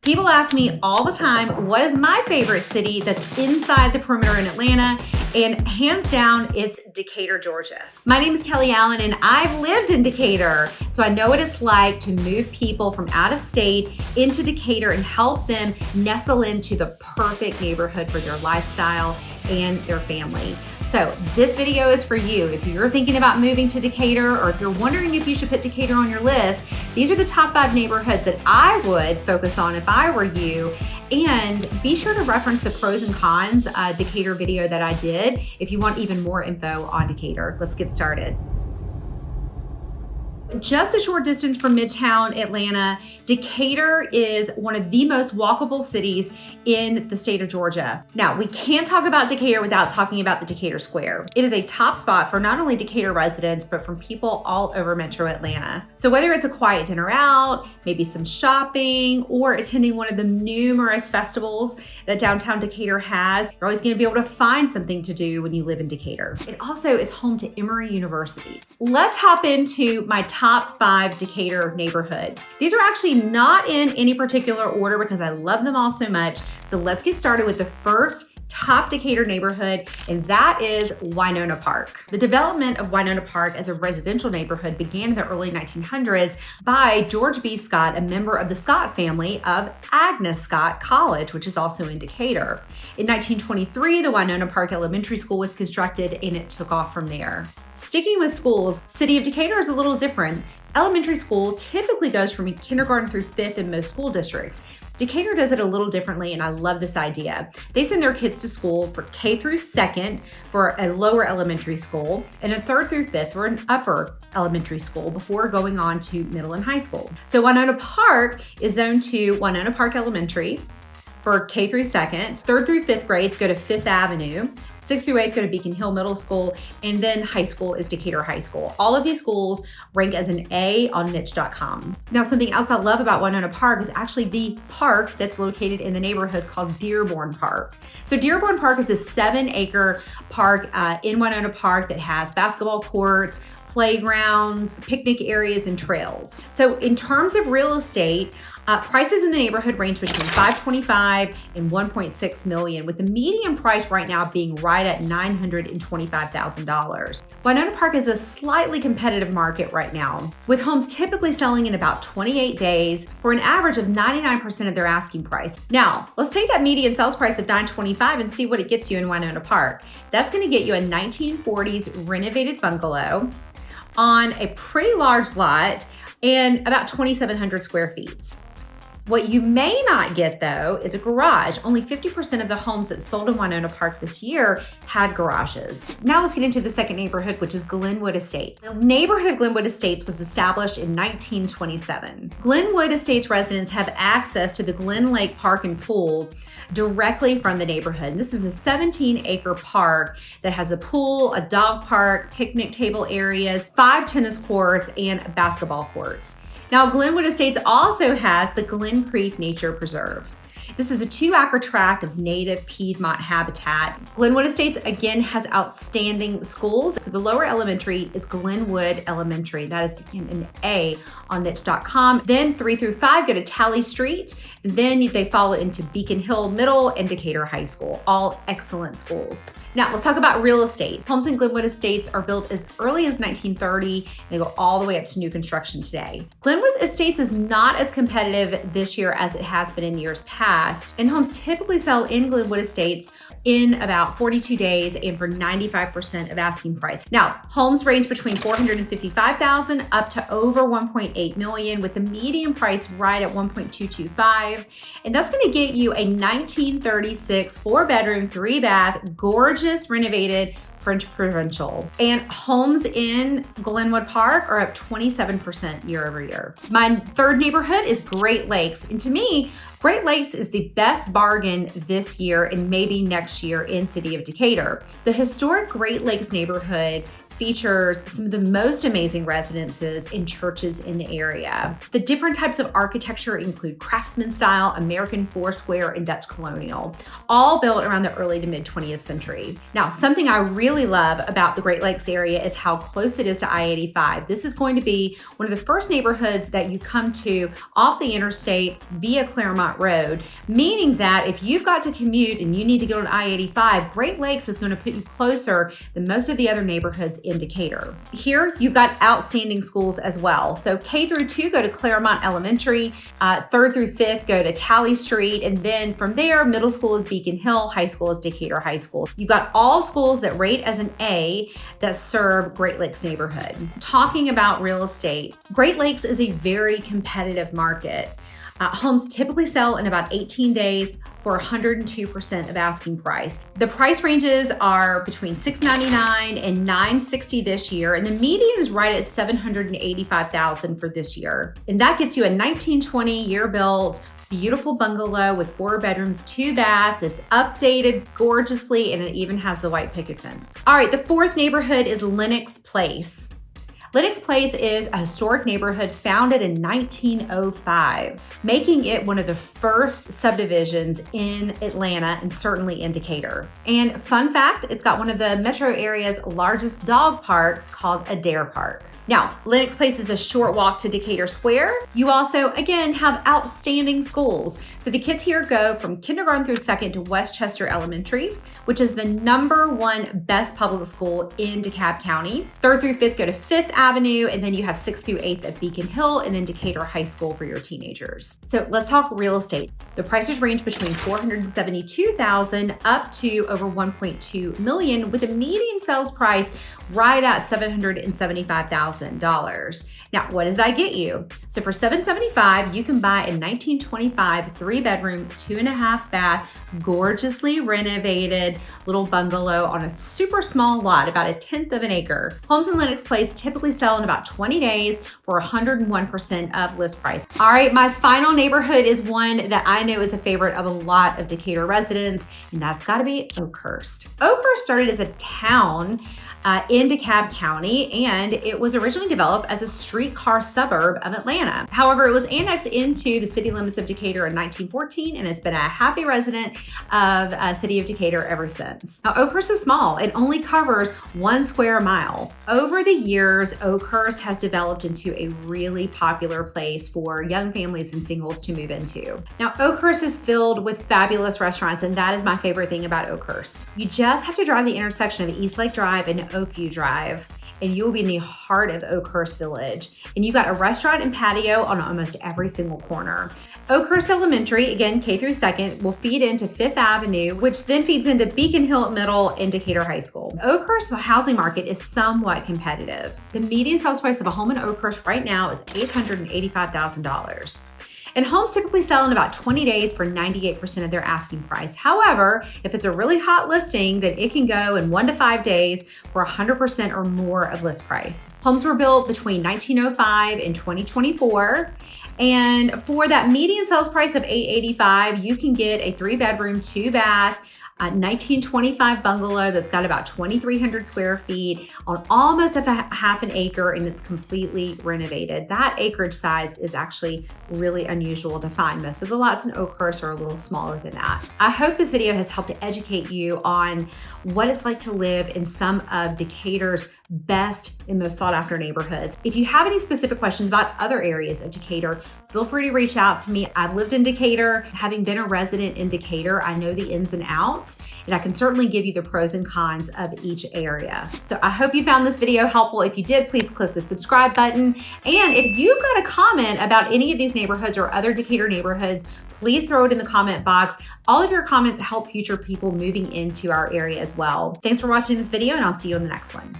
People ask me all the time, what is my favorite city that's inside the perimeter in Atlanta? And hands down, it's Decatur, Georgia. My name is Kelly Allen and I've lived in Decatur. So I know what it's like to move people from out of state into Decatur and help them nestle into the perfect neighborhood for their lifestyle and their family. So this video is for you. If you're thinking about moving to Decatur, or if you're wondering if you should put Decatur on your list, these are the top 5 neighborhoods that I would focus on if I were you. And be sure to reference the pros and cons Decatur video that I did if you want even more info on Decatur. Let's get started. Just a short distance from Midtown Atlanta, Decatur is one of the most walkable cities in the state of Georgia. Now, we can't talk about Decatur without talking about the Decatur Square. It is a top spot for not only Decatur residents, but from people all over Metro Atlanta. So whether it's a quiet dinner out, maybe some shopping, or attending one of the numerous festivals that downtown Decatur has, you're always going to be able to find something to do when you live in Decatur. It also is home to Emory University. Let's hop into my top 5 Decatur neighborhoods. These are actually not in any particular order because I love them all so much. So let's get started with the first top Decatur neighborhood, and that is Winona Park. The development of Winona Park as a residential neighborhood began in the early 1900s by George B. Scott, a member of the Scott family of Agnes Scott College, which is also in Decatur. In 1923, the Winona Park Elementary School was constructed and it took off from there. Sticking with schools, City of Decatur is a little different. Elementary school typically goes from kindergarten through 5th in most school districts. Decatur does it a little differently, and I love this idea. They send their kids to school for K through 2nd for a lower elementary school, and a 3rd through 5th for an upper elementary school before going on to middle and high school. So Winona Park is zoned to Winona Park Elementary for K through 2nd. 3rd through 5th grades go to 5th Avenue. 6th through 8th go to Beacon Hill Middle School, and then high school is Decatur High School. All of these schools rank as an A on niche.com. Now, something else I love about Winona Park is actually the park that's located in the neighborhood called Dearborn Park. So Dearborn Park is a 7-acre park in Winona Park that has basketball courts, playgrounds, picnic areas, and trails. So in terms of real estate, prices in the neighborhood range between $525 and $1.6 million, with the median price right now being right at $925,000. Winona Park is a slightly competitive market right now, with homes typically selling in about 28 days for an average of 99% of their asking price. Now, let's take that median sales price of $925 and see what it gets you in Winona Park. That's going to get you a 1940s renovated bungalow on a pretty large lot and about 2,700 square feet. What you may not get, though, is a garage. Only 50% of the homes that sold in Winona Park this year had garages. Now let's get into the second neighborhood, which is Glenwood Estates. The neighborhood of Glenwood Estates was established in 1927. Glenwood Estates residents have access to the Glen Lake Park and Pool directly from the neighborhood. This is a 17-acre park that has a pool, a dog park, picnic table areas, 5 tennis courts, and basketball courts. Now, Glenwood Estates also has the Glen Creek Nature Preserve. This is a 2-acre tract of native Piedmont habitat. Glenwood Estates, again, has outstanding schools. So the lower elementary is Glenwood Elementary. That is, again, an A on niche.com. Then 3 through 5 go to Talley Street. And then they follow into Beacon Hill Middle and Decatur High School. All excellent schools. Now, let's talk about real estate. Homes in Glenwood Estates are built as early as 1930. And they go all the way up to new construction today. Glenwood Estates is not as competitive this year as it has been in years past. And homes typically sell in Glenwood Estates in about 42 days and for 95% of asking price. Now, homes range between $455,000 up to over $1.8 million, with the median price right at $1.225. And that's going to get you a 1936 4-bedroom, 3-bath, gorgeous renovated French Provincial. And homes in Glenwood Park are up 27% year over year. My third neighborhood is Great Lakes. And to me, Great Lakes is the best bargain this year and maybe next year in City of Decatur. The historic Great Lakes neighborhood features some of the most amazing residences and churches in the area. The different types of architecture include craftsman style, American Foursquare, and Dutch colonial, all built around the early to mid 20th century. Now, something I really love about the Great Lakes area is how close it is to I-85. This is going to be one of the first neighborhoods that you come to off the interstate via Claremont Road, meaning that if you've got to commute and you need to go to I-85, Great Lakes is going to put you closer than most of the other neighborhoods in Decatur. Here, you've got outstanding schools as well. So K through 2 go to Claremont Elementary, 3rd through 5th go to Talley Street, and then from there, middle school is Beacon Hill, high school is Decatur High School. You've got all schools that rate as an A that serve Great Lakes neighborhood. Talking about real estate, Great Lakes is a very competitive market. Homes typically sell in about 18 days for 102% of asking price. The price ranges are between $699 and $960 this year, and the median is right at $785,000 for this year. And that gets you a 1920 year built, beautiful bungalow with 4 bedrooms, 2 baths. It's updated gorgeously, and it even has the white picket fence. All right, the 4th neighborhood is Lenox Place. Lenox Place is a historic neighborhood founded in 1905, making it one of the first subdivisions in Atlanta and certainly in Decatur. And fun fact, it's got one of the metro area's largest dog parks called Adair Park. Now, Lenox Place is a short walk to Decatur Square. You also, again, have outstanding schools. So the kids here go from kindergarten through 2nd to Westchester Elementary, which is the #1 best public school in DeKalb County. 3rd through 5th go to 5th Avenue, and then you have 6th through 8th at Beacon Hill, and then Decatur High School for your teenagers. So let's talk real estate. The prices range between $472,000 up to over $1.2 million, with a median sales price right at $775,000. Now, what does that get you? So for $775,000, you can buy a 1925 3-bedroom, 2.5 bath, gorgeously renovated little bungalow on a super small lot, about 1/10 of an acre. Homes in Lenox Place typically sell in about 20 days for 101% of list price. All right, my final neighborhood is one that I know is a favorite of a lot of Decatur residents, and that's gotta be Oakhurst. Oakhurst started as a town in DeKalb County, and it was originally developed as a streetcar suburb of Atlanta. However, it was annexed into the city limits of Decatur in 1914 and has been a happy resident of city of Decatur ever since. Now, Oakhurst is small. It only covers 1 square mile. Over the years, Oakhurst has developed into a really popular place for young families and singles to move into. Now, Oakhurst is filled with fabulous restaurants, and that is my favorite thing about Oakhurst. You just have to drive the intersection of East Lake Drive and Oakview Drive, and you will be in the heart of Oakhurst Village. And you've got a restaurant and patio on almost every single corner. Oakhurst Elementary, again, K through 2nd, will feed into 5th Avenue, which then feeds into Beacon Hill Middle and Decatur High School. Oakhurst's housing market is somewhat competitive. The median sales price of a home in Oakhurst right now is $885,000. And homes typically sell in about 20 days for 98% of their asking price. However, if it's a really hot listing, then it can go in 1 to 5 days for 100% or more of list price. Homes were built between 1905 and 2024. And for that median sales price of $885,000, you can get a 3-bedroom, 2-bath, 1925 bungalow that's got about 2,300 square feet on almost half an acre, and it's completely renovated. That acreage size is actually really unusual to find. Most of the lots in Oakhurst are a little smaller than that. I hope this video has helped to educate you on what it's like to live in some of Decatur's best and most sought after neighborhoods. If you have any specific questions about other areas of Decatur, feel free to reach out to me. I've lived in Decatur. Having been a resident in Decatur, I know the ins and outs, and I can certainly give you the pros and cons of each area. So I hope you found this video helpful. If you did, please click the subscribe button. And if you've got a comment about any of these neighborhoods or other Decatur neighborhoods, please throw it in the comment box. All of your comments help future people moving into our area as well. Thanks for watching this video, and I'll see you in the next one.